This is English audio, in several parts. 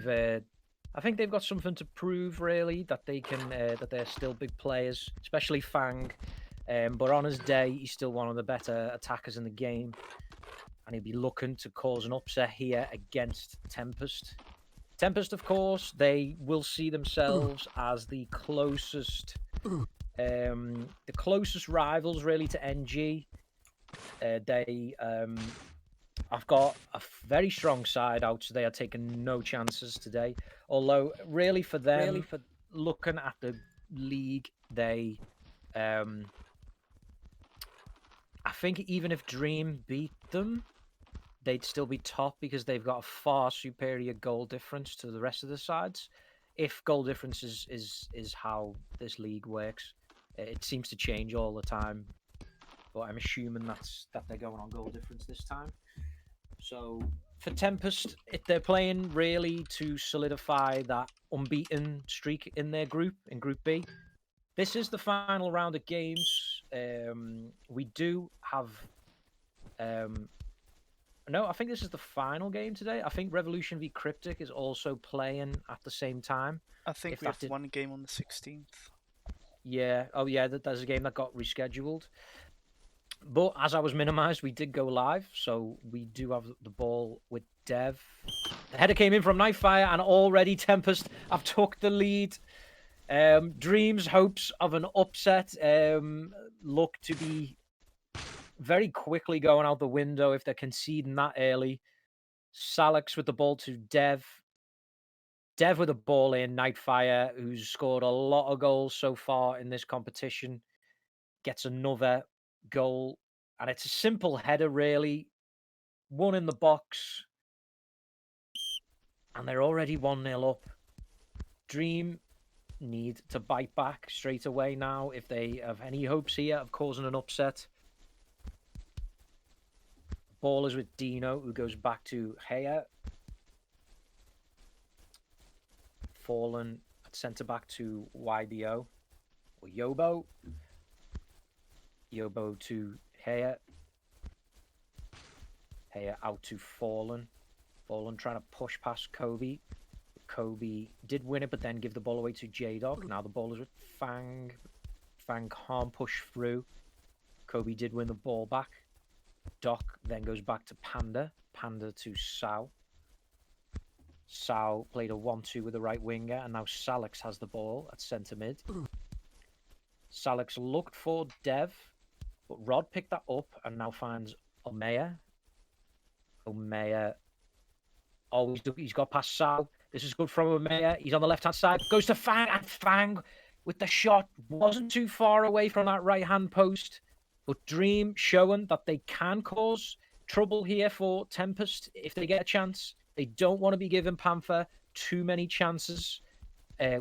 I think they've got something to prove, really, that they can that they're still big players, especially Fang. But on his day, he's still one of the better attackers in the game, and he'll be looking to cause an upset here against Tempest. Tempest, of course, they will see themselves as the closest rivals, really, to NG. I've got a very strong side out, so they are taking no chances today. Although, really, for them, looking at the league, they, I think even if Dream beat them, they'd still be top because they've got a far superior goal difference to the rest of the sides. If goal difference is how this league works, it seems to change all the time. But I'm assuming that they're going on goal difference this time. So for Tempest, they're playing really to solidify that unbeaten streak in their group, in Group B. This is the final round of games. We do have... no, I think this is the final game today. I think Revolution v Cryptic is also playing at the same time. I think we have one game on the 16th. Yeah. Oh, yeah, there's a game that got rescheduled. But as I was minimized, we did go live, so we do have the ball with Dev. The header came in from Nightfire, and already Tempest have took the lead. Dreams' hopes of an upset look to be very quickly going out the window if they're conceding that early. Salix with the ball to Dev. Dev with the ball in. Nightfire, who's scored a lot of goals so far in this competition, gets another goal, and it's a simple header, really. One in the box, and they're already 1-0 up. Dream need to bite back straight away now if they have any hopes here of causing an upset. Ball is with Dino, who goes back to Haya. Fallen at centre back to YBO or Yobo. Yobo to Haya. Haya out to Fallen. Fallen trying to push past Kobe. Kobe did win it, but then give the ball away to J-Dog. Now the ball is with Fang. Fang can't push through. Kobe did win the ball back. Doc then goes back to Panda. Panda to Sao. Sao played a 1-2 with the right winger, and now Salix has the ball at centre mid. Salix looked for Dev, but Rod picked that up and now finds Omeya. Omeya. Oh, he's got past Sao. This is good from Omeya. He's on the left-hand side. Goes to Fang, and Fang with the shot wasn't too far away from that right-hand post. But Dream showing that they can cause trouble here for Tempest if they get a chance. They don't want to be giving Panther too many chances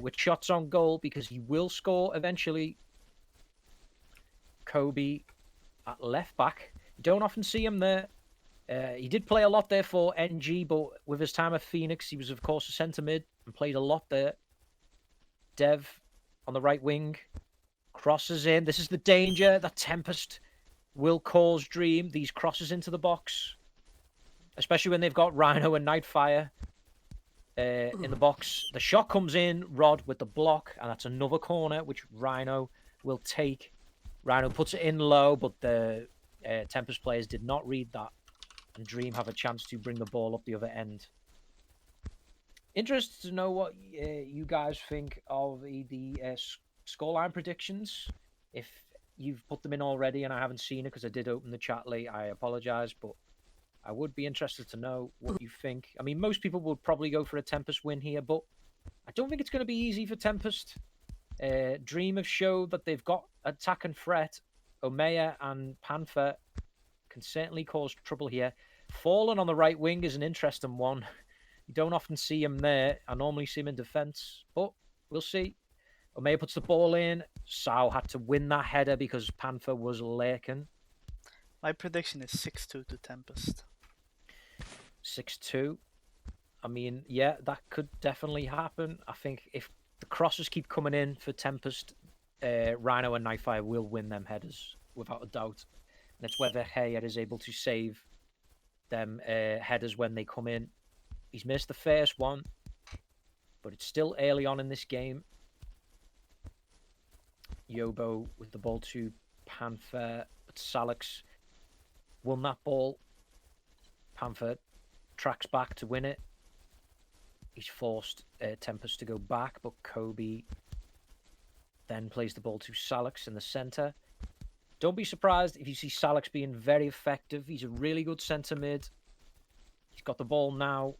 with shots on goal because he will score eventually. Kobe at left back. You don't often see him there. He did play a lot there for NG, but with his time at Phoenix, he was, of course, a centre mid and played a lot there. Dev on the right wing. Crosses in. This is the danger that Tempest will cause Dream. These crosses into the box. Especially when they've got Rhino and Nightfire in the box. The shot comes in. Rod with the block. And that's another corner, which Rhino will take. Rhino puts it in low, but the Tempest players did not read that. And Dream have a chance to bring the ball up the other end. Interested to know what you guys think of the scoreline predictions. If you've put them in already and I haven't seen it because I did open the chat late, I apologize, but I would be interested to know what you think. I mean, most people would probably go for a Tempest win here, but I don't think it's going to be easy for Tempest. Dream have showed that they've got attack and threat. Omeya and Panther can certainly cause trouble here. Fallen on the right wing is an interesting one. You don't often see him there. I normally see him in defence, but we'll see. Omeya puts the ball in. Sao had to win that header because Panther was lurking. My prediction is 6-2 to Tempest. 6-2. I mean, yeah, that could definitely happen. I think if the crosses keep coming in for Tempest, Rhino and Nightfire will win them headers without a doubt. And it's whether Haya is able to save them headers when they come in. He's missed the first one. but it's still early on in this game. Yobo with the ball to Panther, but Salix won that ball. Panther tracks back to win it. He's forced Tempest to go back, but Kobe then plays the ball to Salix in the centre. Don't be surprised if you see Salix being very effective. He's a really good centre mid. He's got the ball now,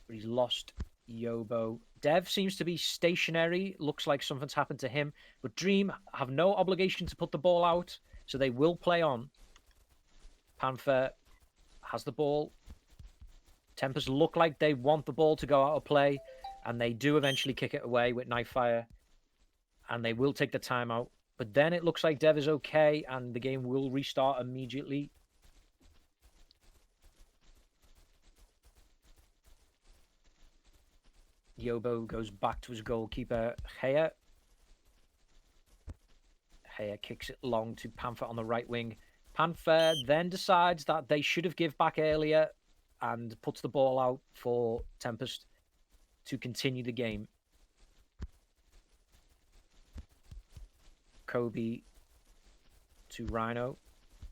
but he's lost Yobo. Dev seems to be stationary. Looks like something's happened to him. But Dream have no obligation to put the ball out, so they will play on. Panther has the ball. Tempest look like they want the ball to go out of play, and they do eventually kick it away with Nightfire, and they will take the timeout. But then it looks like Dev is okay, and the game will restart immediately. Yobo goes back to his goalkeeper, Hea. Hea kicks it long to Panther on the right wing. Panther then decides that they should have given back earlier and puts the ball out for Tempest to continue the game. Kobe to Rhino.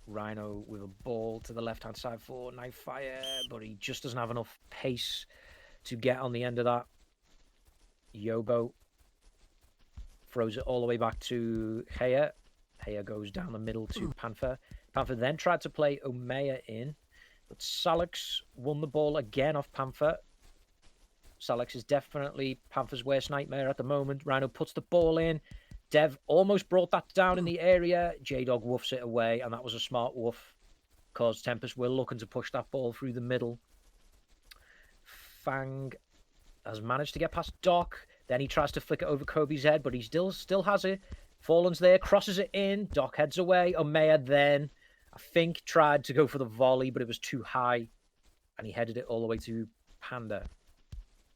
Rhino with a ball to the left-hand side for Nightfire, but he just doesn't have enough pace to get on the end of that. Yobo throws it all the way back to Hea. Hea goes down the middle to Panther. Panther then tried to play Omeya in, but Salix won the ball again off Panther. Salix is definitely Panther's worst nightmare at the moment. Rhino puts the ball in. Dev almost brought that down in the area. J-Dog woofs it away, and that was a smart woof because Tempest were looking to push that ball through the middle. Fang has managed to get past Doc. Then he tries to flick it over Kobe's head, but he still has it. Fallen's there, crosses it in. Doc heads away. Omeya then, I think, tried to go for the volley, but it was too high, and he headed it all the way to Panda.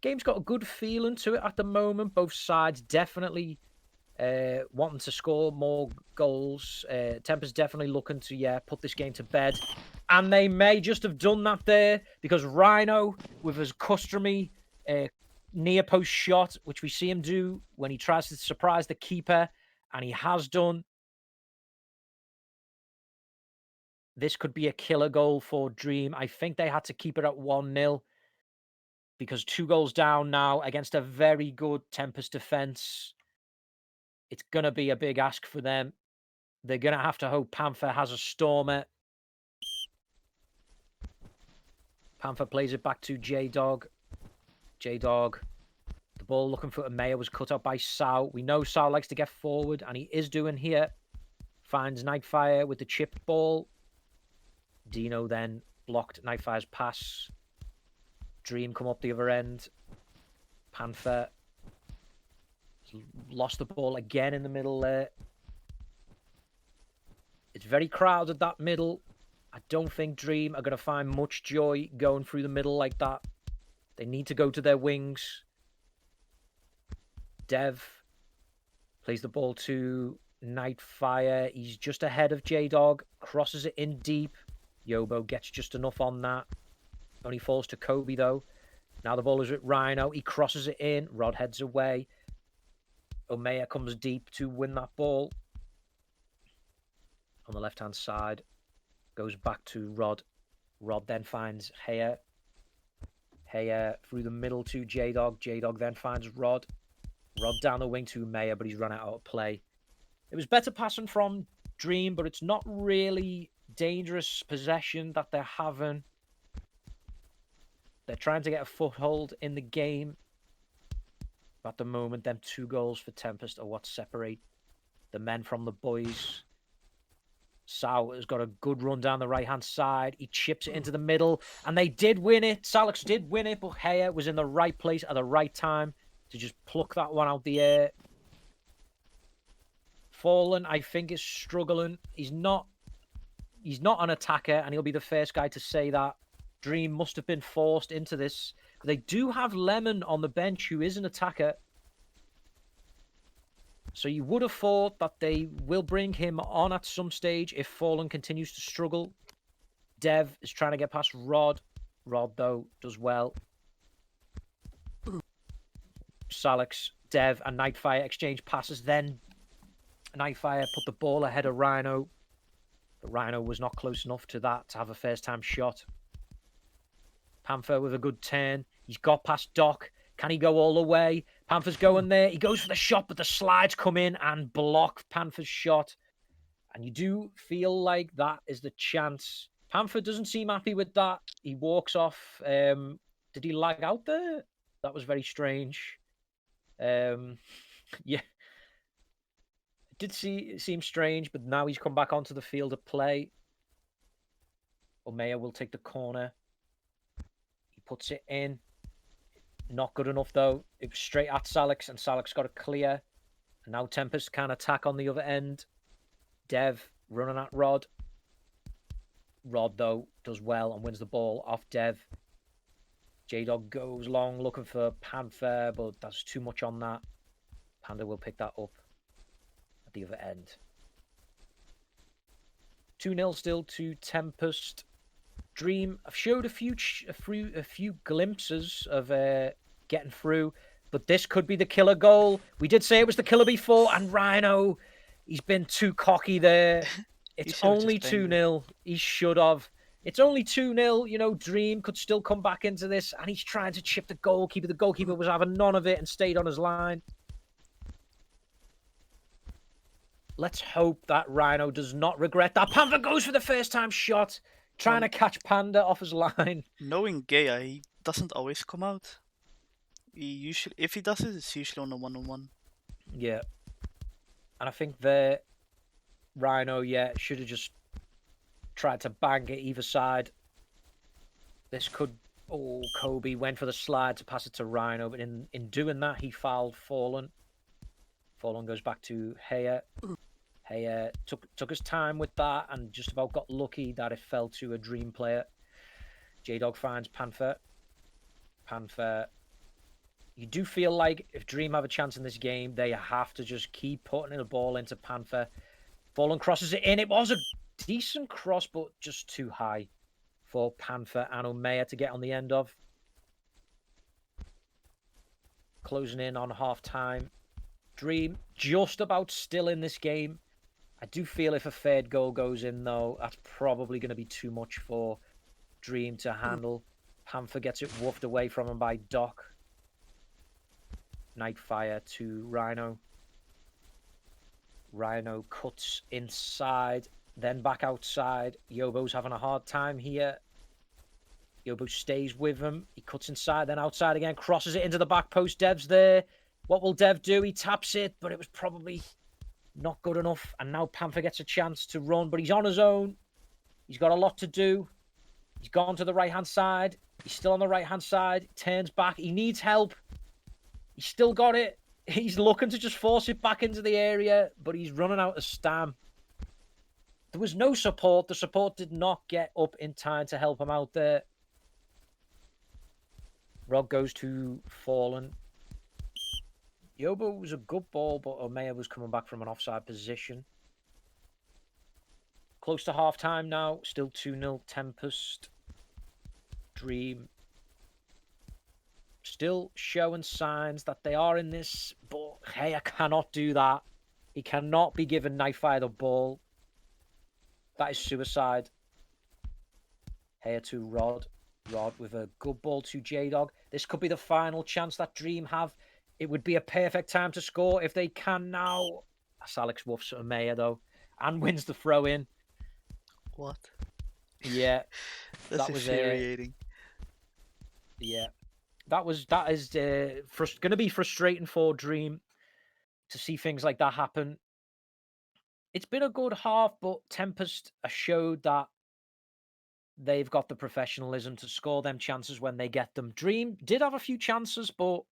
Game's got a good feeling to it at the moment. Both sides definitely wanting to score more goals. Tempest definitely looking to, put this game to bed. And they may just have done that there because Rhino, with his customary near post shot, which we see him do when he tries to surprise the keeper, and he has done. This could be a killer goal for Dream. I think they had to keep it at 1-0 because 2 goals down now against a very good Tempest defense. It's going to be a big ask for them. They're going to have to hope Panther has a stormer. Panther plays it back to J-Dog. J-Dog. The ball looking for Omeya was cut out by Sao. We know Sao likes to get forward, and he is doing here. Finds Nightfire with the chipped ball. Dino then blocked Nightfire's pass. Dream come up the other end. Panther lost the ball again in the middle there. It's very crowded, that middle. I don't think Dream are going to find much joy going through the middle like that. They need to go to their wings. Dev plays the ball to Nightfire. He's just ahead of J-Dog. Crosses it in deep. Yobo gets just enough on that. Only falls to Kobe, though. Now the ball is with Rhino. He crosses it in. Rod heads away. Omeya comes deep to win that ball. On the left-hand side. Goes back to Rod. Rod then finds Hea. Hea through the middle to J-Dog. J-Dog then finds Rod. Rod down the wing to Omeya, but he's run out of play. It was better passing from Dream, but it's not really dangerous possession that they're having. They're trying to get a foothold in the game. At the moment, them 2 goals for Tempest are what separate the men from the boys. Sao has got a good run down the right-hand side. He chips it into the middle, and they did win it. Salix did win it, but Hea was in the right place at the right time to just pluck that one out the air. Fallen, I think, is struggling. He's not an attacker, and he'll be the first guy to say that. Dream must have been forced into this. But they do have Lemon on the bench, who is an attacker. So you would have thought that they will bring him on at some stage if Fallen continues to struggle. Dev is trying to get past Rod. Rod, though, does well. Salix, Dev, and Nightfire exchange passes. Then Nightfire put the ball ahead of Rhino. But Rhino was not close enough to that to have a first-time shot. Panther with a good turn. He's got past Doc. Can he go all the way? Panther's going there. He goes for the shot, but the slides come in and block Panther's shot. And you do feel like that is the chance. Panther doesn't seem happy with that. He walks off. Did he lag out there? That was very strange. Yeah. It did seem strange, but now he's come back onto the field of play. Omea will take the corner. He puts it in. Not good enough, though. It was straight at Salix, and Salix got a clear. And now Tempest can attack on the other end. Dev running at Rod. Rod, though, does well and wins the ball off Dev. J-Dog goes long looking for Panther, but that's too much on that. Panda will pick that up at the other end. 2-0 still to Tempest. Dream, I've showed a few glimpses of getting through, but this could be the killer goal. We did say it was the killer before, and Rhino, he's been too cocky there. It's only 2-0. He should have. It's only 2-0. You know, Dream could still come back into this, and he's trying to chip the goalkeeper. The goalkeeper was having none of it and stayed on his line. Let's hope that Rhino does not regret that. Panther goes for the first-time shot. Trying to catch Panda off his line. Knowing Gaia, he doesn't always come out. He usually, if he does it, it's usually on a one-on-one. Yeah. And I think the Rhino, should have just tried to bang it either side. This could... Oh, Kobe went for the slide to pass it to Rhino, but in doing that, he fouled Fallen. Fallen goes back to Heya. Heya took his time with that and just about got lucky that it fell to a Dream player. J-Dog finds Panther. Panther... You do feel like if Dream have a chance in this game, they have to just keep putting the ball into Panther. Fallen crosses it in. It was a decent cross, but just too high for Panther and Omea to get on the end of. Closing in on half-time. Dream just about still in this game. I do feel if a third goal goes in, though, that's probably going to be too much for Dream to handle. Panther gets it woofed away from him by Doc. Nightfire to Rhino. Rhino cuts inside, then back outside. Yobo's having a hard time here. Yobo stays with him. He cuts inside, then outside again. Crosses it into the back post. Dev's there. What will Dev do? He taps it, but it was probably not good enough. And now Panther gets a chance to run, but he's on his own. He's got a lot to do. He's gone to the right-hand side. He's still on the right-hand side. Turns back. He needs help. He's still got it. He's looking to just force it back into the area, but he's running out of stam. There was no support. The support did not get up in time to help him out there. Rod goes to Fallen. Yobo was a good ball, but Omea was coming back from an offside position. Close to half-time now. Still 2-0 Tempest. Dream still showing signs that they are in this, but hey, I cannot do that. He cannot be giving Nightfire the ball. That is suicide. Here to Rod. Rod with a good ball to J-Dog. This could be the final chance that Dream have. It would be a perfect time to score if they can now. Salix woofs at Omea, though, and wins the throw-in. What? Yeah. That's infuriating. Yeah. That is going to be frustrating for Dream to see things like that happen. It's been a good half, but Tempest has showed that they've got the professionalism to score them chances when they get them. Dream did have a few chances, but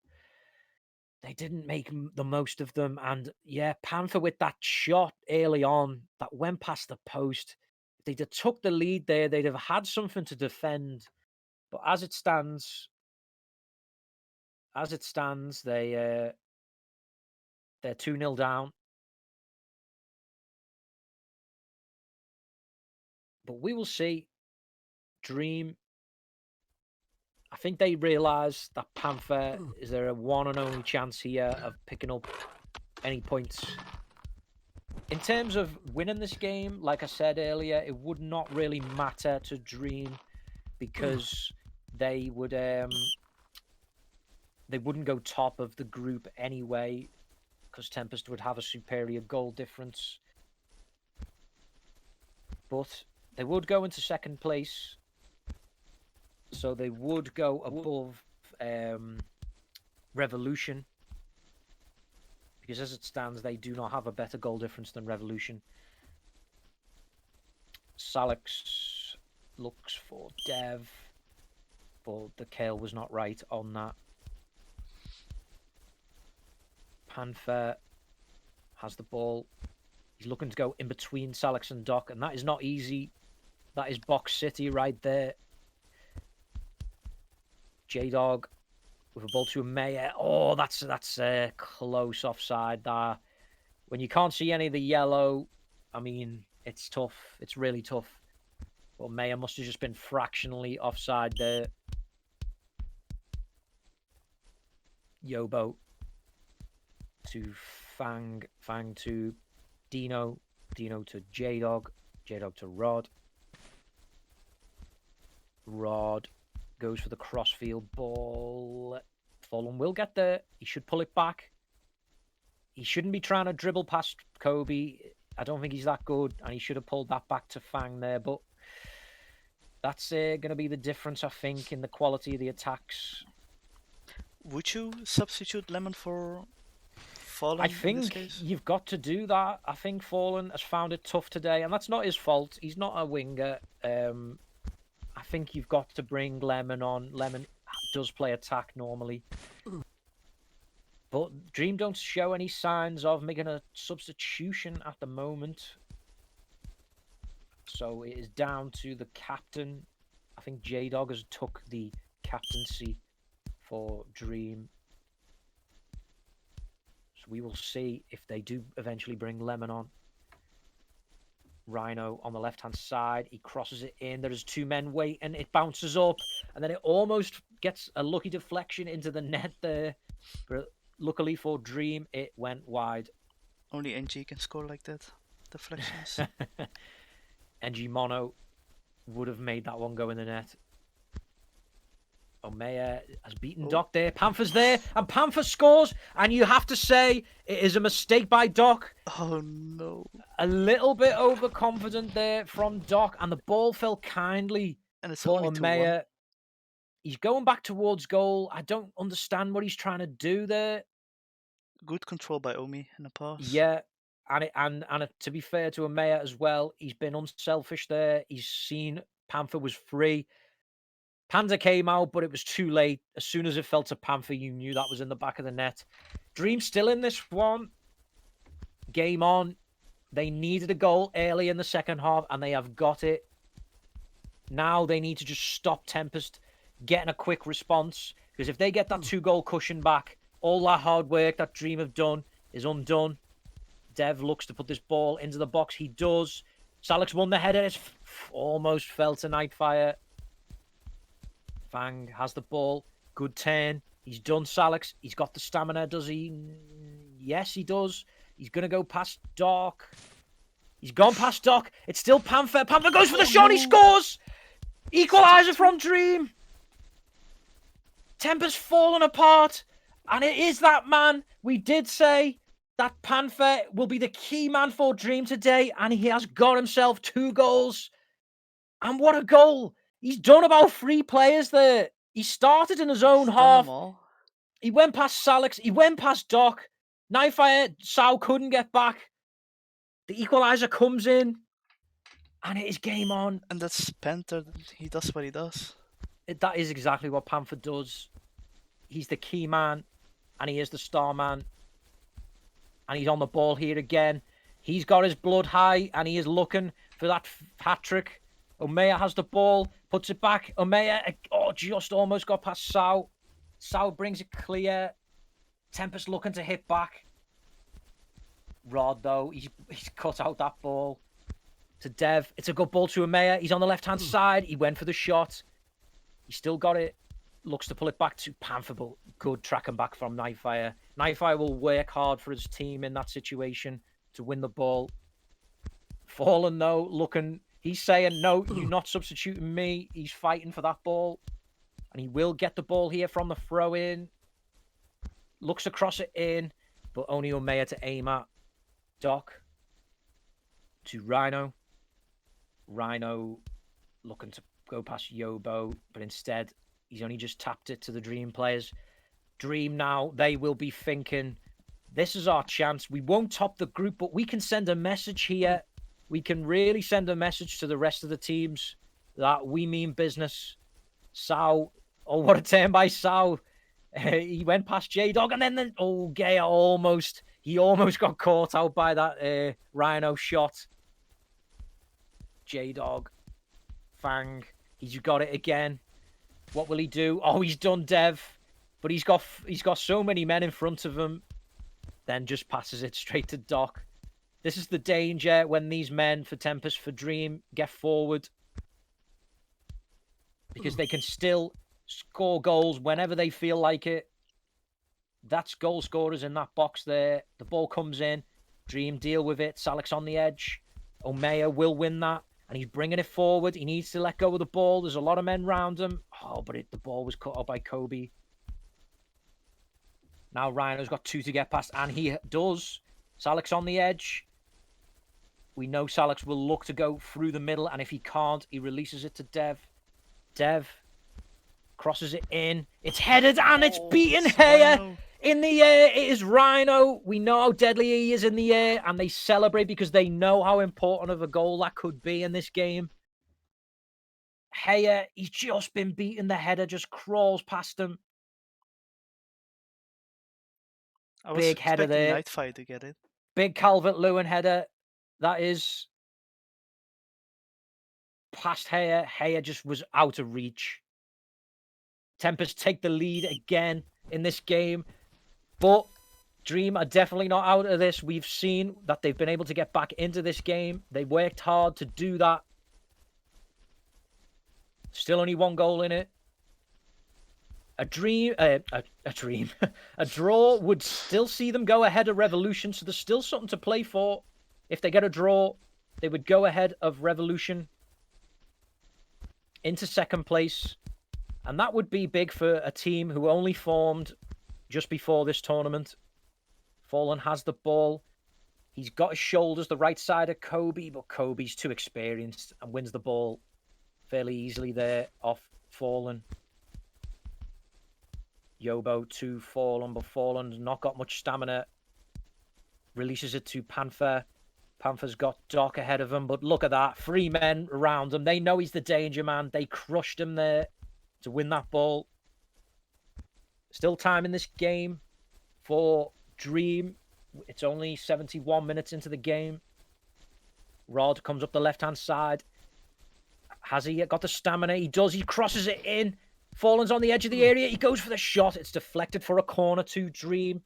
they didn't make the most of them. And yeah, Panther with that shot early on that went past the post. If they'd have took the lead there, they'd have had something to defend. But as it stands, they're 2-0 down. But we will see. Dream I think they realise that Panther is their one and only chance here of picking up any points. In terms of winning this game, like I said earlier, it would not really matter to Dream because they wouldn't go top of the group anyway, because Tempest would have a superior goal difference. But they would go into second place, so they would go above Revolution, because as it stands, they do not have a better goal difference than Revolution. Salix looks for Dev, but the Kale was not right on that. Panther has the ball. He's looking to go in between Salix and Doc, and that is not easy. That is Box City right there. J-Dog with a ball to a Mayer. Oh, that's close offside there. When you can't see any of the yellow, I mean, it's tough. It's really tough. But Mayer must have just been fractionally offside there. Yobo to Fang. Fang to Dino. Dino to J-Dog. J-Dog to Rod. Rod goes for the crossfield ball. Fallen will get there. He should pull it back. He shouldn't be trying to dribble past Kobe. I don't think he's that good, and he should have pulled that back to Fang there. But that's going to be the difference, I think, in the quality of the attacks. Would you substitute Lemon for Fallen? I think you've got to do that. I think Fallen has found it tough today, and that's not his fault. He's not a winger. I think you've got to bring Lemon on. Lemon does play attack normally. But Dream don't show any signs of making a substitution at the moment. So it is down to the captain. I think J-Dog has took the captaincy for Dream. So we will see if they do eventually bring Lemon on. Rhino on the left-hand side. He crosses it in. There's two men waiting. It bounces up. And then it almost gets a lucky deflection into the net there. But luckily for Dream, it went wide. Only NG can score like that. Deflections. NG Mono would have made that one go in the net. Omeya has beaten Doc there. Panther's there. And Panther scores. And you have to say it is a mistake by Doc. Oh, no. A little bit overconfident there from Doc. And the ball fell kindly And it's for only 2-1. Omeya. He's going back towards goal. I don't understand what he's trying to do there. Good control by Omi in the pass. Yeah. And to be fair to Omeya as well, he's been unselfish there. He's seen Panther was free. Panda came out, but it was too late. As soon as it fell to Panther, you knew that was in the back of the net. Dream still in this one. Game on. They needed a goal early in the second half, and they have got it. Now they need to just stop Tempest getting a quick response. Because if they get that 2-goal cushion back, all that hard work that Dream have done is undone. Dev looks to put this ball into the box. He does. Salix won the header. It almost fell to Nightfire. Fang has the ball. Good turn. He's done Salix. He's got the stamina, does he? Yes, he does. He's going to go past Doc. He's gone past Doc. It's still Panther. Panther goes for the shot. He scores. Equalizer from Dream. Tempest falling apart. And it is that man. We did say that Panther will be the key man for Dream today. And he has got himself 2 goals. And what a goal. He's done about 3 players there. He started in his own half. He went past Salix. He went past Doc. Nightfire, Sao couldn't get back. The equalizer comes in. And it is game on. And that's Panther. He does what he does. That is exactly what Panther does. He's the key man. And he is the star man. And he's on the ball here again. He's got his blood high. And he is looking for that hat-trick. Omeya has the ball, puts it back. Omeya, just almost got past Sao. Sao brings it clear. Tempest looking to hit back. Rod, though, he's cut out that ball to Dev. It's a good ball to Omeya. He's on the left-hand side. He went for the shot. He still got it. looks to pull it back to Panther, but good tracking back from Nightfire. Nightfire will work hard for his team in that situation to win the ball. Fallen, though, looking, he's saying, no, you're not substituting me. He's fighting for that ball. And he will get the ball here from the throw-in. Looks to cross it in, but only Omea to aim at. Doc to Rhino. Rhino looking to go past Yobo, but instead he's only just tapped it to the Dream players. Dream now, they will be thinking, this is our chance. We won't top the group, but we can send a message here. We can really send a message to the rest of the teams that we mean business. Sao, oh, what a turn by Sao. He went past J-Dog, and then Gaya almost got caught out by that Rhino shot. J-Dog, Fang, he's got it again. What will he do? Oh, he's done Dev, but he's got so many men in front of him. Then just passes it straight to Doc. This is the danger when these men for Tempest, for Dream, get forward. Because they can still score goals whenever they feel like it. That's goal scorers in that box there. The ball comes in. Dream deal with it. Salix on the edge. Omea will win that. And he's bringing it forward. He needs to let go of the ball. There's a lot of men around him. Oh, but the ball was cut off by Kobe. Now Rhino's got 2 to get past. And he does. Salix on the edge. We know Salix will look to go through the middle. And if he can't, he releases it to Dev. Dev crosses it in. It's headed and it's beaten Heya in the air. It is Rhino. We know how deadly he is in the air, and they celebrate because they know how important of a goal that could be in this game. Heya, he's just been beaten. The header just crawls past him. I was Big header there. Nightfire to get it. Big Calvert-Lewin header. That is past Heya. Heya just was out of reach. Tempest take the lead again in this game. But Dream are definitely not out of this. We've seen that they've been able to get back into this game. They worked hard to do that. Still only 1 goal in it. A draw would still see them go ahead of Revolution. So there's still something to play for. If they get a draw, they would go ahead of Revolution into 2nd place. And that would be big for a team who only formed just before this tournament. Fallen has the ball. He's got his shoulders the right side of Kobe, but Kobe's too experienced and wins the ball fairly easily there off Fallen. Yobo to Fallen, but Fallen's not got much stamina. Releases it to Panther. Panther's got Doc ahead of him, but look at that. 3 men around him. They know he's the danger man. They crushed him there to win that ball. Still time in this game for Dream. It's only 71 minutes into the game. Rod comes up the left-hand side. Has he got the stamina? He does. He crosses it in. Fallen's on the edge of the area. He goes for the shot. It's deflected for a corner to Dream.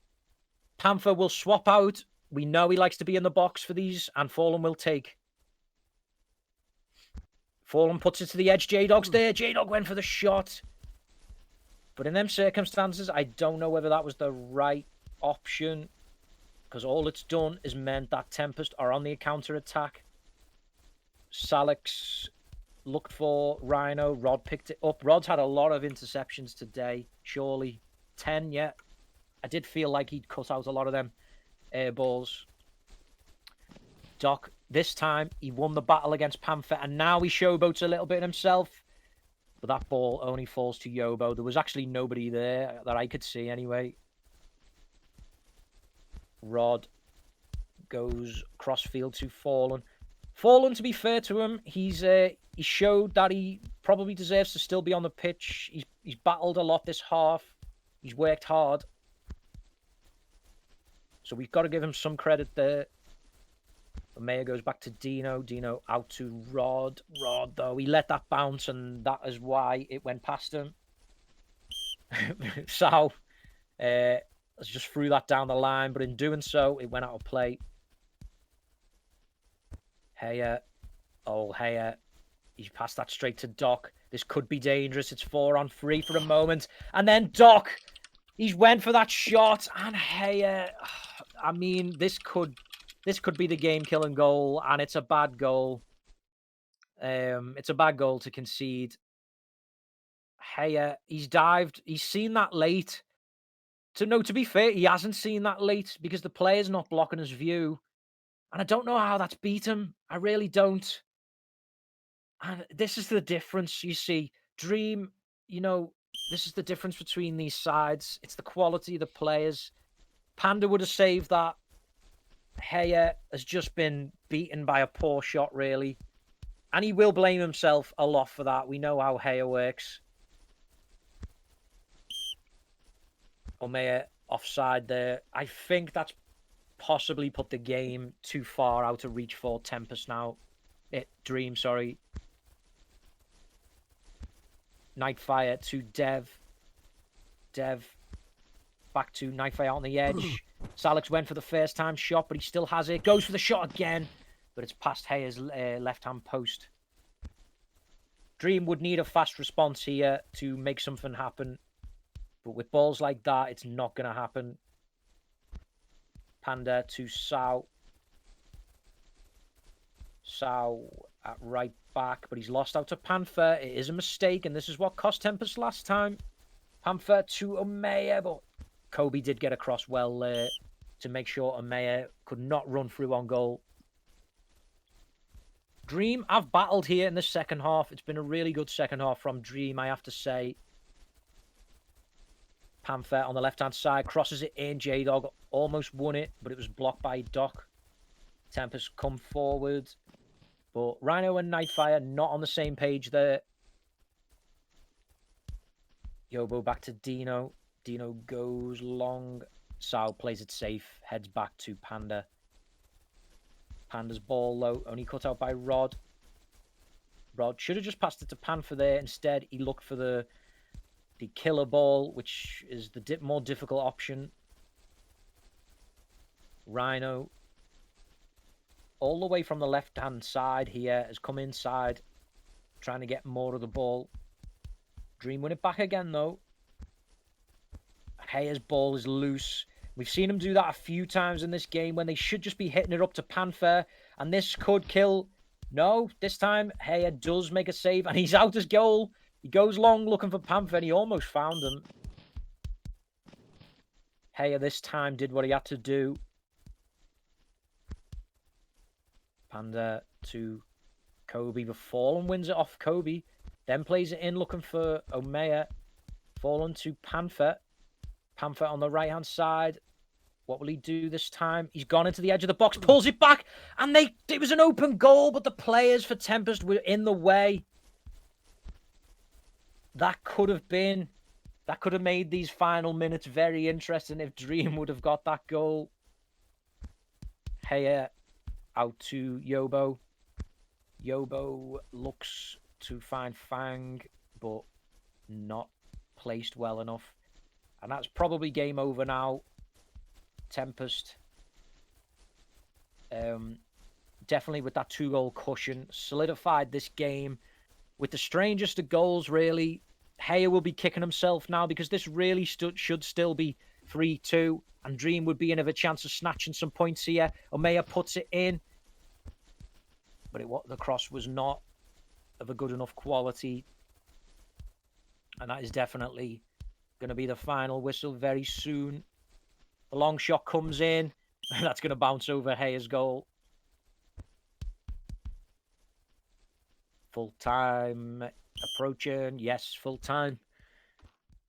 Panther will swap out. We know he likes to be in the box for these, and Fallen will take. Fallen puts it to the edge. J-Dog's there. J-Dog went for the shot. But in them circumstances, I don't know whether that was the right option, because all it's done is meant that Tempest are on the counter-attack. Salix looked for Rhino. Rod picked it up. Rod's had a lot of interceptions today, surely. 10, yeah. I did feel like he'd cut out a lot of them air balls. Doc, this time, he won the battle against Panther, and now he showboats a little bit himself. But that ball only falls to Yobo. There was actually nobody there that I could see anyway. Rod goes crossfield to Fallen. Fallen, to be fair to him, he showed that he probably deserves to still be on the pitch. He's battled a lot this half. He's worked hard. So we've got to give him some credit there. Mayor goes back to Dino. Dino out to Rod. Rod, though, he let that bounce, and that is why it went past him. So, just threw that down the line, but in doing so, it went out of play. Heya. Oh, Heya. He's passed that straight to Doc. This could be dangerous. It's 4-on-3 for a moment. And then Doc, he's went for that shot. And hey, I mean, this could be the game-killing goal, and it's a bad goal. It's a bad goal to concede. Hey, he's dived. He's seen that late. To be fair, he hasn't seen that late because the player's not blocking his view. And I don't know how that's beat him. I really don't. And this is the difference, you see. Dream, this is the difference between these sides. It's the quality of the players. Panda would have saved that. Heya has just been beaten by a poor shot, really. And he will blame himself a lot for that. We know how Heya works. Omeya offside there. I think that's possibly put the game too far out of reach for Tempest now. Dream, sorry. Nightfire to Dev. Dev back to Nightfire on the edge. Salix went for the first time shot, but he still has it. Goes for the shot again, but it's past Heya's left-hand post. Dream would need a fast response here to make something happen. But with balls like that, it's not going to happen. Panda to Sao. Sao at right back, but he's lost out to Panther. It is a mistake, and this is what cost Tempest last time. Panther to Omeya, but Kobe did get across well to make sure Omeya could not run through on goal. Dream have battled here in the second half. It's been a really good second half from Dream, I have to say. Panther on the left-hand side, crosses it in. J-Dog almost won it, but it was blocked by Doc. Tempest come forward. But Rhino and Nightfire not on the same page there. Yobo back to Dino. Dino goes long. Sao plays it safe. Heads back to Panda. Panda's ball low. Only cut out by Rod. Rod should have just passed it to Panther there. Instead, he looked for the killer ball, which is the more difficult option. Rhino all the way from the left-hand side here has come inside, trying to get more of the ball. Dream win it back again, though. Heya's ball is loose. We've seen him do that a few times in this game when they should just be hitting it up to Panther, and this could kill. No, this time Heya does make a save, and he's out his goal. He goes long looking for Panther, and he almost found him. Heya this time did what he had to do. Panda to Kobe, but Fallen wins it off Kobe. Then plays it in looking for Omeya. Fallen to Panther. Panther on the right-hand side. What will he do this time? He's gone into the edge of the box, pulls it back, and it was an open goal, but the players for Tempest were in the way. That could have made these final minutes very interesting if Dream would have got that goal. Heya out to Yobo. Yobo looks to find Fang, but not placed well enough. And that's probably game over now. Tempest, definitely with that 2-goal cushion, solidified this game with the strangest of goals, really. Heya will be kicking himself now because this really should still be 3-2, and Dream would be in of a chance of snatching some points here. Omeya puts it in, but the cross was not of a good enough quality, and that is definitely going to be the final whistle very soon. The long shot comes in, and that's going to bounce over Heya's goal. Full time approaching. Yes, full time.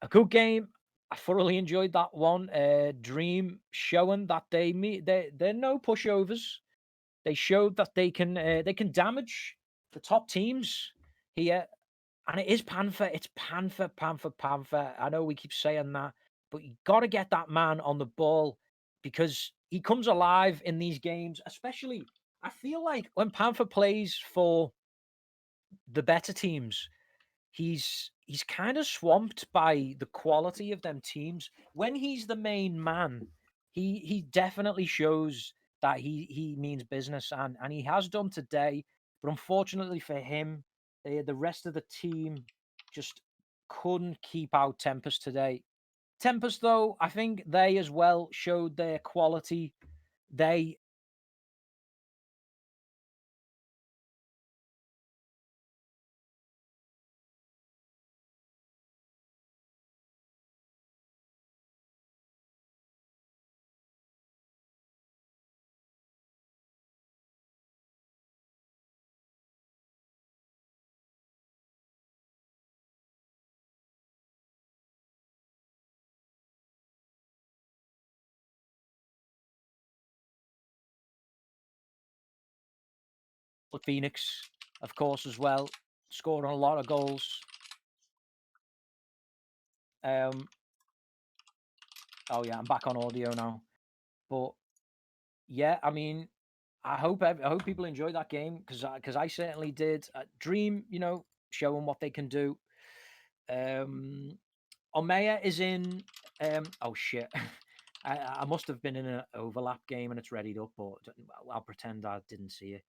A good game. I thoroughly enjoyed that one. Dream showing that they're no pushovers. They showed that they can damage the top teams here. And it is Panther. It's Panther. I know we keep saying that, but you got to get that man on the ball because he comes alive in these games. Especially, I feel like when Panther plays for the better teams, he's kind of swamped by the quality of them teams. When he's the main man, he definitely shows that he means business, and he has done today. But unfortunately for him, the rest of the team just couldn't keep out Tempest today. Tempest, though, I think they as well showed their quality. They Phoenix, of course, as well, scoring a lot of goals. Oh yeah, I'm back on audio now. But yeah, I mean, I hope people enjoy that game because I certainly did. Dream, showing what they can do. Omea is in. Oh shit. I must have been in an overlap game and it's readied up, but I'll pretend I didn't see it.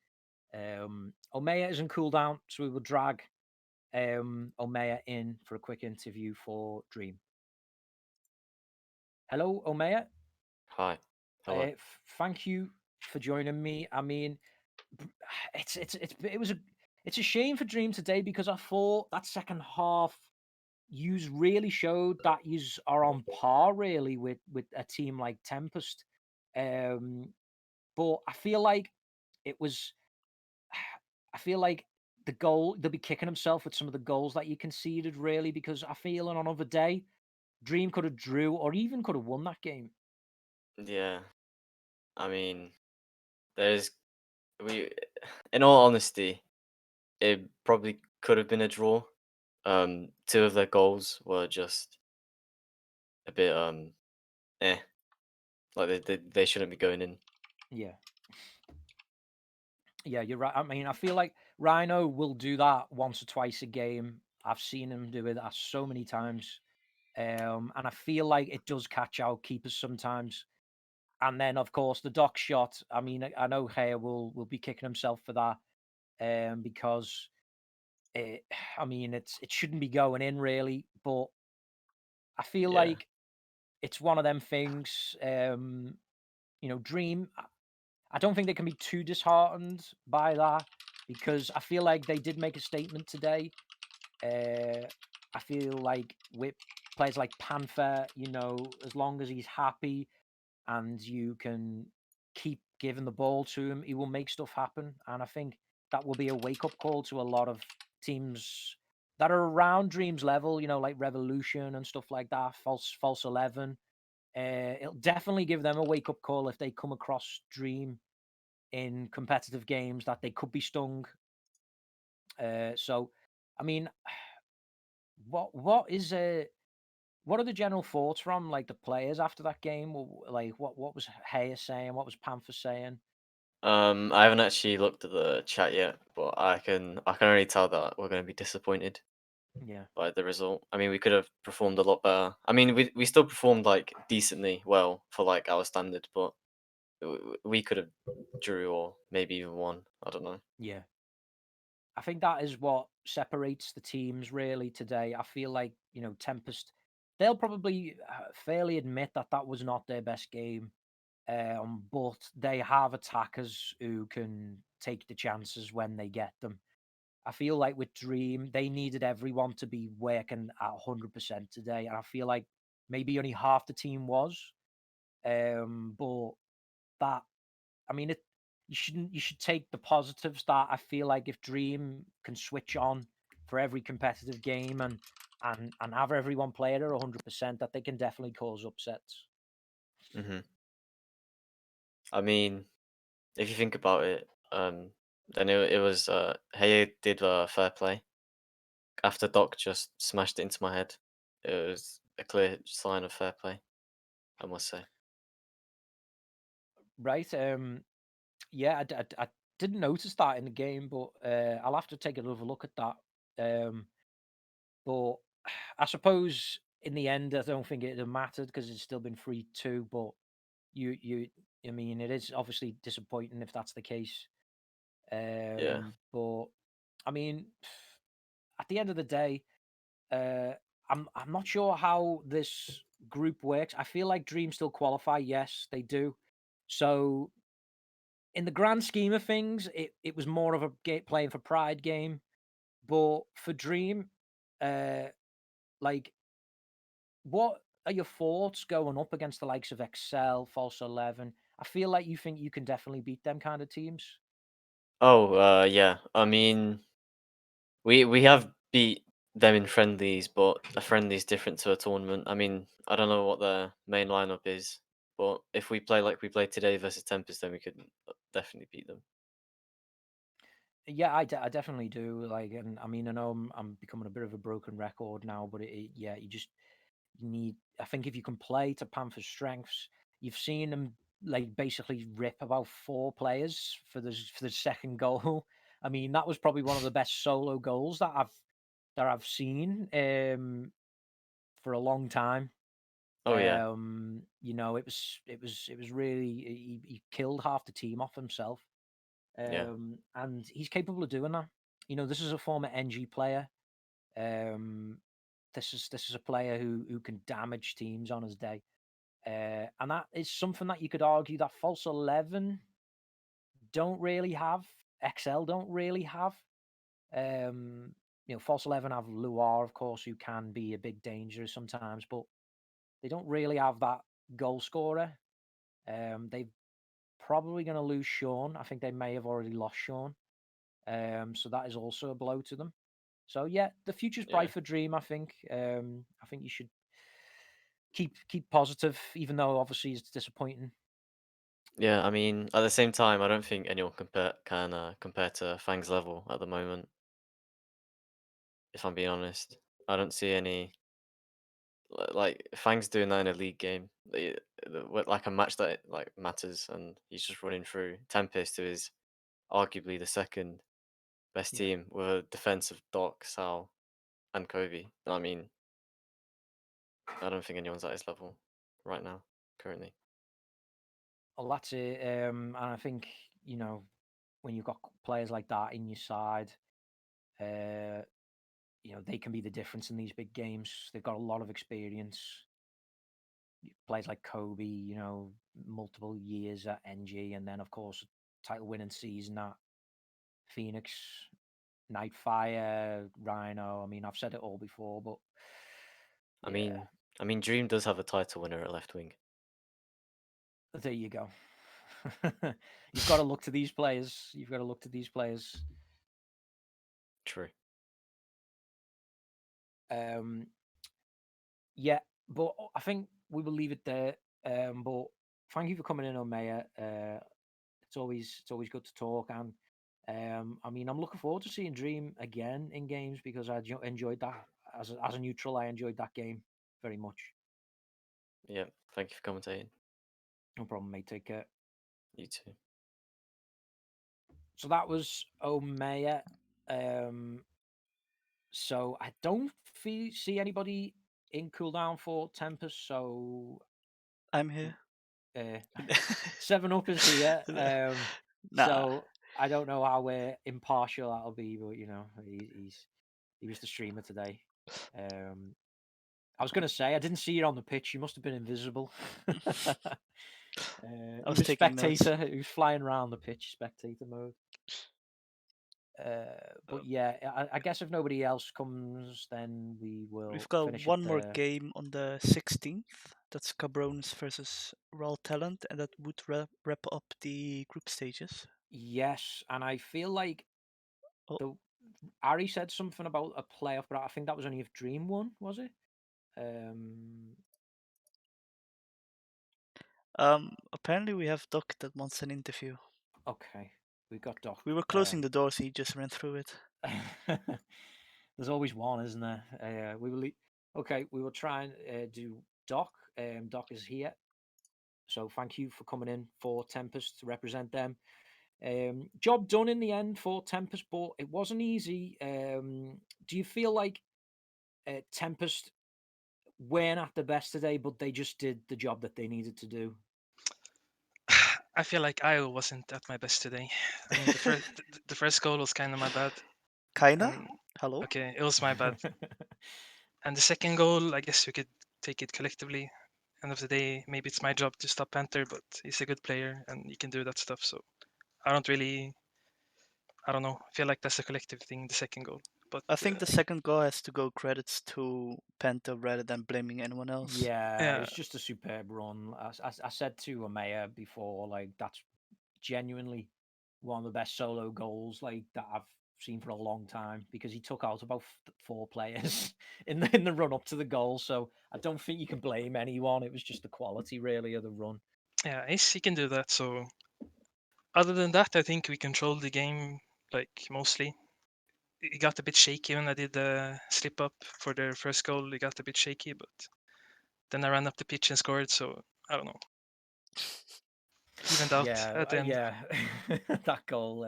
Omea is in cooldown, so we will drag Omea in for a quick interview for Dream. Hello, Omea. Hi. Hello. Thank you for joining me. I mean, it's a shame for Dream today because I thought that second half yous really showed that yous are on par really with a team like Tempest. But I feel like it was I feel like the goal they'll be kicking himself with some of the goals that you conceded really because I feel on another day Dream could have drew or even could have won that game. Yeah. I mean, there's we. In all honesty, it probably could have been a draw. Two of their goals were just a bit eh. Like they shouldn't be going in. Yeah. Yeah, you're right. I mean, I feel like Rhino will do that once or twice a game. I've seen him do it so many times. And I feel like it does catch out keepers sometimes. And then, of course, the dock shot. I mean, I know Haya will be kicking himself for that, because it, I mean, it shouldn't be going in really, but I feel Yeah. like it's one of them things. Dream. I don't think they can be too disheartened by that because I feel like they did make a statement today. I feel like with players like Panther, as long as he's happy and you can keep giving the ball to him, he will make stuff happen. And I think that will be a wake up call to a lot of teams that are around Dreams level, like Revolution and stuff like that, False 11. It'll definitely give them a wake up call if they come across Dream in competitive games that they could be stung. So, I mean, what are the general thoughts from like the players after that game? Like, what was Hayes saying? What was Panther saying? I haven't actually looked at the chat yet, but I can already tell that we're going to be disappointed Yeah, by the result. I mean, we could have performed a lot better. I mean, we still performed like decently well for like our standard, but we could have drew or maybe even won. I don't know. yeah. I think that is what separates the teams really today. I feel like Tempest, they'll probably fairly admit that that was not their best game. But they have attackers who can take the chances when they get them. I feel like with Dream, they needed everyone to be working at 100% today, and I feel like maybe only half the team was. But that, I mean, you should take the positives that I feel like if Dream can switch on for every competitive game and have everyone play at 100%, that they can definitely cause upsets. Hmm. I mean, if you think about it, then it was Hey did fair play after Doc just smashed it into my head. It was a clear sign of fair play, I must say. Right? Yeah, I didn't notice that in the game, but I'll have to take another look at that. But I suppose in the end, I don't think it mattered because it's still been 3-2. But you, I mean, it is obviously disappointing if that's the case. Yeah. But I mean, at the end of the day, I'm not sure how this group works. I feel like Dream still qualify. Yes, they do. So in the grand scheme of things, it was more of a playing for pride game. But for Dream, like, what are your thoughts going up against the likes of Excel, False 11? I feel like you think you can definitely beat them kind of teams. Oh, yeah. I mean, we have beat them in friendlies, but a friendly is different to a tournament. I mean, I don't know what their main lineup is, but if we play like we played today versus Tempest, then we could definitely beat them. Yeah, I definitely do. Like, and I mean, I know I'm becoming a bit of a broken record now, but yeah, you need. I think if you can play to Panther's strengths, you've seen them like basically rip about 4 players for the second goal. I mean, that was probably one of the best solo goals that I've seen for a long time. Oh yeah, It was really he killed half the team off himself. yeah. And he's capable of doing that. This is a former NG player. Um, this is a player who can damage teams on his day, and that is something that you could argue that False 11 don't really have. XL don't really have. False 11 have Luar, of course, who can be a big danger sometimes, but they don't really have that goal scorer. They're probably going to lose Sean. I think they may have already lost Sean. So that is also a blow to them. So yeah, the future's Yeah. bright for Dream. I think. I think you should keep positive, even though obviously it's disappointing. Yeah, I mean, at the same time, I don't think anyone compare to Fang's level at the moment. If I'm being honest, I don't see any like Fang's doing that in a league game, like a match that like matters, and he's just running through Tempest, who is arguably the second best Yeah. team with a defense of Doc, Sal, and Kobe. I mean, I don't think anyone's at his level right now, currently. Well, that's it. And I think when you've got players like that in your side, uh, they can be the difference in these big games. They've got a lot of experience. Players like Kobe, multiple years at NG, and then of course title winning season at Phoenix, Nightfire, Rhino. I mean, I've said it all before, but I yeah, mean, I mean, Dream does have a title winner at left wing. there you go. You've got to look to these players. You've got to look to these players. True. Um, yeah, but I think we will leave it there. But thank you for coming in, Omea. It's always good to talk, and I mean, I'm looking forward to seeing Dream again in games because I enjoyed that as a neutral. I enjoyed that game very much. Yeah. Thank you for commentating. No problem, mate. Take care. You too. So that was Omea. So I don't see anybody in cooldown for Tempest. So I'm here. uh, 7-Up is here. Nah. So I don't know how impartial that'll be, but he was the streamer today. I was gonna say I didn't see you on the pitch. You must have been invisible. I He was was taking notes. spectator. He was flying around the pitch, spectator mode. But yeah, I guess if nobody else comes, then we will We've got finish it one more there. game on the 16th. That's Cabrones versus Raw Talent, and that would wrap up the group stages. Yes, and I feel like Oh. the Ari said something about a playoff, but I think that was only if Dream won, was it? Apparently we have Doc that wants an interview. Okay, we got Doc. We were closing the doors, he just ran through it. There's always one, isn't there? Okay, we will try and do Doc. Doc is here, so thank you for coming in for Tempest to represent them. Job done in the end for Tempest, but it wasn't easy. Do you feel like Tempest weren't at the best today, but they just did the job that they needed to do? I feel like I wasn't at my best today. I mean, the first goal was kind of my bad. Kinda? And Hello? Okay, it was my bad. And the second goal, I guess we could take it collectively. End of the day, maybe it's my job to stop Panther, but he's a good player and he can do that stuff. So I don't know. I feel like that's a collective thing, the second goal. But I think the second goal has to go credits to Penta rather than blaming anyone else. Yeah, Yeah. it's just a superb run. I said to Amaya before, like that's genuinely one of the best solo goals like that I've seen for a long time because he took out about 4 players in the run up to the goal. So I don't think you can blame anyone. It was just the quality really of the run. yeah, he can do that. So other than that, I think we controlled the game like mostly. It got a bit shaky when I did the slip up for their first goal. It got a bit shaky, but then I ran up the pitch and scored. So I don't know. Evened out at the end. Yeah, that goal.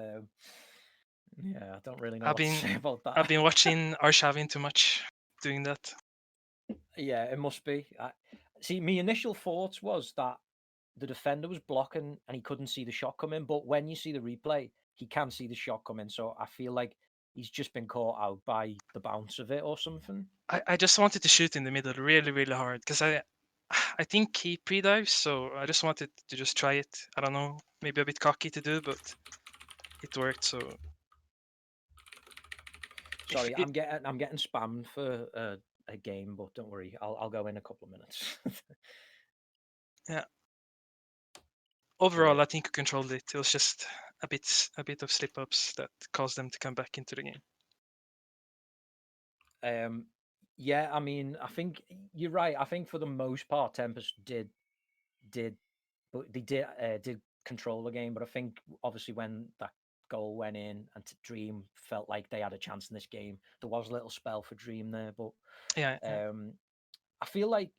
Yeah, I don't really know I've what to been say about that. I've been watching Arshavin too much doing that. Yeah, it must be. See, my initial thoughts was that the defender was blocking and he couldn't see the shot coming. But when you see the replay, he can see the shot coming. So I feel like he's just been caught out by the bounce of it or something. I just wanted to shoot in the middle really, really hard because I think he pre-dives, so I just wanted to just try it. I don't know, maybe a bit cocky to do, but it worked. So Sorry, I'm getting spammed for a game, but don't worry, I'll go in a couple of minutes. yeah, overall, Yeah. I think we controlled it. It was just a bit of slip-ups that caused them to come back into the game. Yeah, I mean, I think you're right. I think for the most part, Tempest did, but they did control the game. But I think obviously when that goal went in and Dream felt like they had a chance in this game, there was a little spell for Dream there. But Yeah, I feel like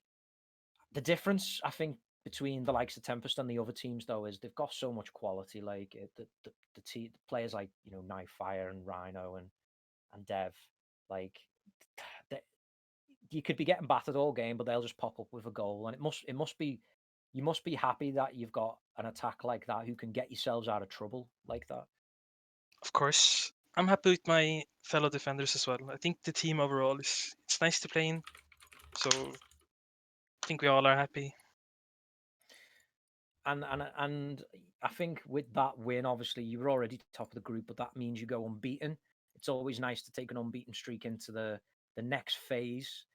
the difference, I think, between the likes of Tempest and the other teams though is they've got so much quality. Like the players like Nightfire and Rhino and Dev, like they, you could be getting battered all game, but they'll just pop up with a goal, and it must be you must be happy that you've got an attack like that who can get yourselves out of trouble like that. of course. I'm happy with my fellow defenders as well. I think the team overall it's nice to play in. So I think we all are happy. And I think with that win, obviously you were already top of the group, but that means you go unbeaten. It's always nice to take an unbeaten streak into the next phase.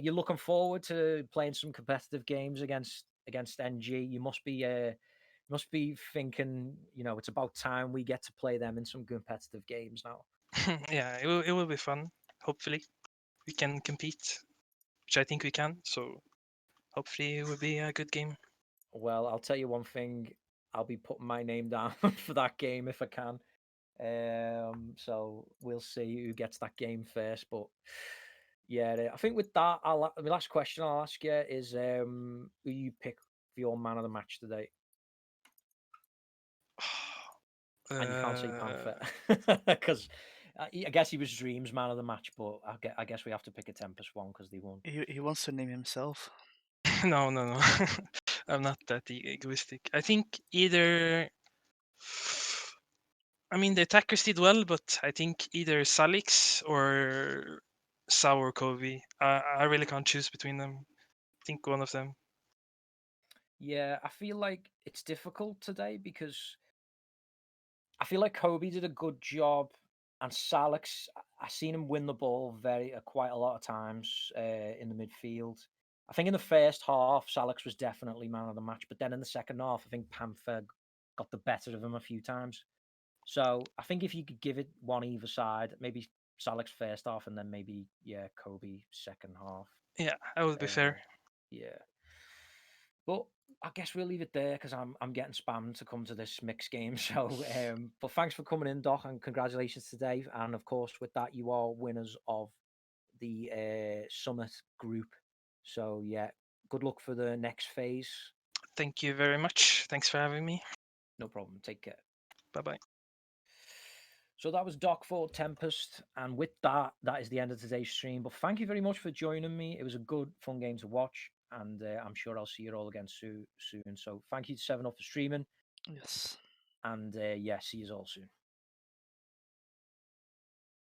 You're looking forward to playing some competitive games against NG. You must be thinking, it's about time we get to play them in some competitive games now. Yeah, it will be fun. Hopefully, we can compete, which I think we can. So hopefully, it will be a good game. Well, I'll tell you one thing. I'll be putting my name down for that game if I can. So we'll see who gets that game first. But yeah, I think with that, my last question I'll ask you is, who you pick for your man of the match today? And you can't say Panther because I guess he was Dream's man of the match, but I guess we have to pick a Tempest one because they won. He wants to name himself. No. I'm not that egoistic. I think either. I mean, the attackers did well, but I think either Salix or Sour Kobe. I really can't choose between them. I think one of them. Yeah, I feel like it's difficult today because I feel like Kobe did a good job, and Salix, I seen him win the ball quite a lot of times in the midfield. I think in the first half, Salix was definitely man of the match, but then in the second half, I think Panther got the better of him a few times. So I think if you could give it one either side, maybe Salix first half, and then maybe Kobe second half. Yeah, that would be fair. Yeah. But I guess we'll leave it there because I'm getting spammed to come to this mixed game. So, but thanks for coming in, Doc, and congratulations to Dave. And of course, with that, you are winners of the Summit group. So yeah, good luck for the next phase. Thank you very much. Thanks for having me. No problem. Take care. Bye bye. So that was Doc for Tempest, and with that, that is the end of today's stream. But thank you very much for joining me. It was a good, fun game to watch, and I'm sure I'll see you all again soon. So thank you to 7up for streaming. Yes. And see you all soon.